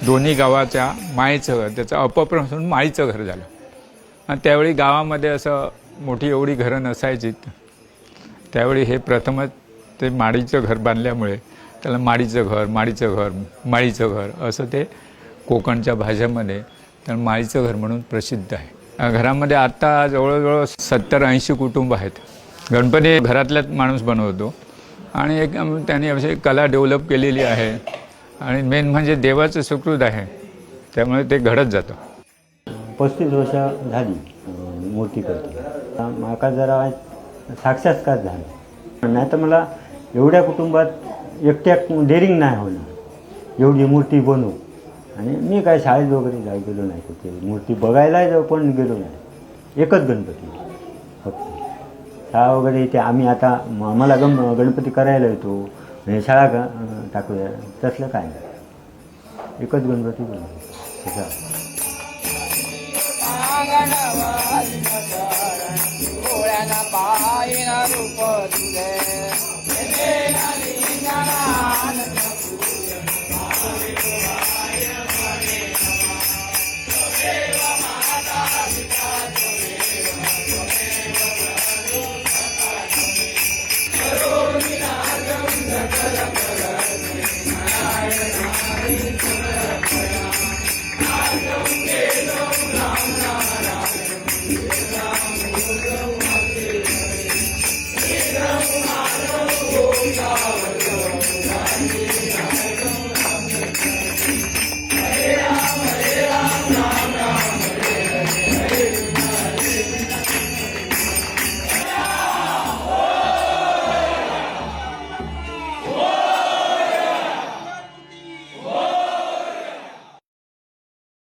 दोन्ही गावाच्या माळीचं घर, त्याचं अपभ्रंश माळीचं घर झालं. आणि त्यावेळी गावामध्ये असं मोठी एवढी घरं नसायची. त्यावेळी हे प्रथमच ते माळीचं घर बांधल्यामुळे त्याला माळीचं घर, माळीचं घर, माळीचं घर असं ते कोकणच्या भाषेमध्ये त्याला माळीचं घर म्हणून प्रसिद्ध आहे. घरामध्ये आत्ता जवळजवळ 70-80 कुटुंब आहेत. गणपती घरातल्याच माणूस बनवतो आणि एक त्यांनी अशी कला डेव्हलप केलेली आहे आणि मेन म्हणजे देवाचं सुकृत आहे, त्यामुळे ते घडत जातं. 35 वर्ष झाली मूर्ती करतो. माका जरा साक्षात्कार झाला, नाही तर मला एवढ्या कुटुंबात एकट्याक डेअरिंग नाही होणार एवढी मूर्ती बनवू. आणि मी काय शाळेत वगैरे गेलो नाही, कुठे मूर्ती बघायला जाऊ पण गेलो नाही. एकच गणपती फक्त. शाळा वगैरे इथे आम्ही आता आम्हाला गणपती करायला येतो म्हणजे शाळा टाकूया तसलं काय नाही, एकच गणपती बनवतो तसा.